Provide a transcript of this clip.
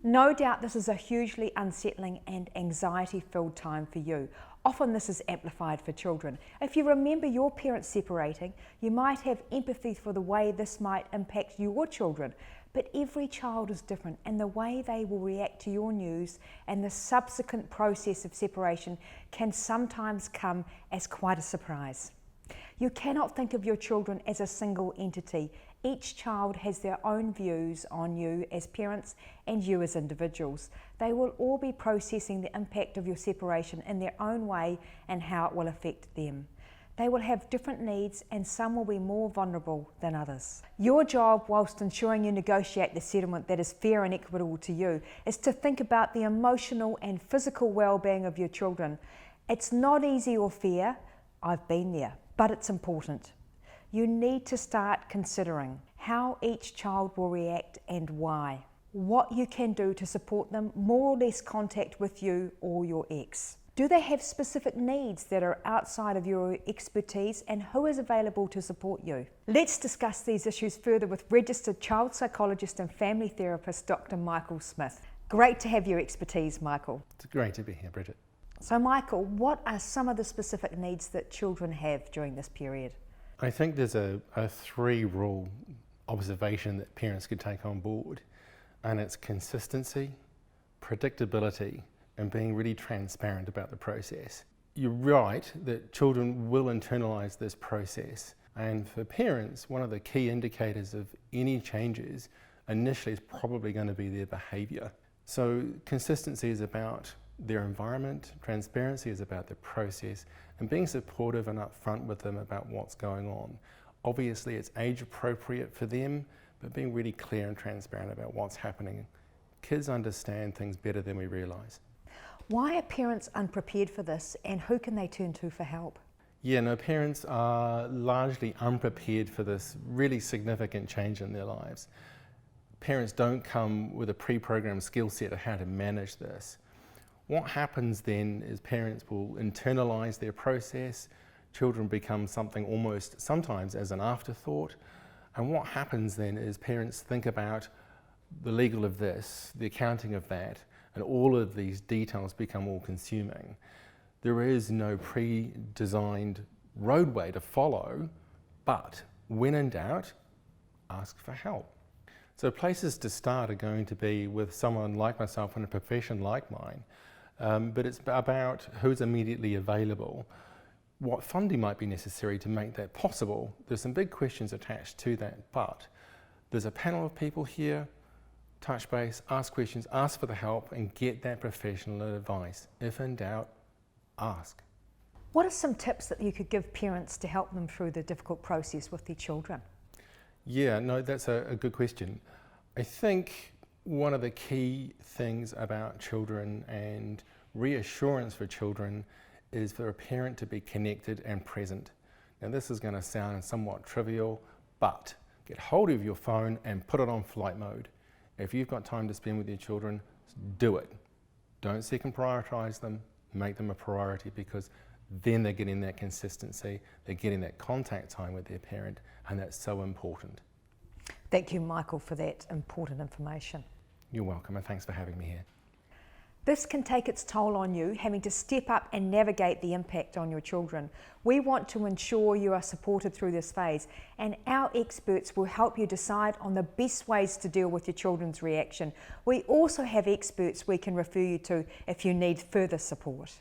No doubt this is a hugely unsettling and anxiety-filled time for you. Often this is amplified for children. If you remember your parents separating, you might have empathy for the way this might impact your children. But every child is different, and the way they will react to your news and the subsequent process of separation can sometimes come as quite a surprise. You cannot think of your children as a single entity. Each child has their own views on you as parents and you as individuals. They will all be processing the impact of your separation in their own way and how it will affect them. They will have different needs, and some will be more vulnerable than others. Your job, whilst ensuring you negotiate the settlement that is fair and equitable to you, is to think about the emotional and physical well-being of your children. It's not easy or fair, I've been there, but it's important. You need to start considering how each child will react and why. What you can do to support them, more or less contact with you or your ex. Do they have specific needs that are outside of your expertise, and who is available to support you? Let's discuss these issues further with registered child psychologist and family therapist Dr. Michael Smith. Great to have your expertise, Michael. It's great to be here, Bridget. So Michael, what are some of the specific needs that children have during this period? I think there's a three-rule observation that parents could take on board, and it's consistency, predictability, and being really transparent about the process. You're right that children will internalize this process, and for parents, one of the key indicators of any changes initially is probably going to be their behavior. So consistency is about their environment, transparency is about the process, and being supportive and upfront with them about what's going on. Obviously it's age appropriate for them, but being really clear and transparent about what's happening. Kids understand things better than we realize. Why are parents unprepared for this, and who can they turn to for help? Yeah, no, parents are largely unprepared for this really significant change in their lives. Parents don't come with a pre-programmed skill set of how to manage this. What happens then is parents will internalize their process, children become something almost sometimes as an afterthought, and what happens then is parents think about the legal of this, the accounting of that, and all of these details become all-consuming. There is no pre-designed roadway to follow, but when in doubt, ask for help. So places to start are going to be with someone like myself in a profession like mine, but it's about who's immediately available, what funding might be necessary to make that possible. There's some big questions attached to that, but there's a panel of people here. Touch base, ask questions, ask for the help, and get that professional advice. If in doubt, ask. What are some tips that you could give parents to help them through the difficult process with their children? Yeah, no, that's a good question. I think one of the key things about children and reassurance for children is for a parent to be connected and present. Now this is going to sound somewhat trivial, but get hold of your phone and put it on flight mode. If you've got time to spend with your children, do it. Don't second prioritize them, make them a priority, because then they're getting that consistency, they're getting that contact time with their parent, and that's so important. Thank you, Michael, for that important information. You're welcome, and thanks for having me here. This can take its toll on you, having to step up and navigate the impact on your children. We want to ensure you are supported through this phase, and our experts will help you decide on the best ways to deal with your children's reaction. We also have experts we can refer you to if you need further support.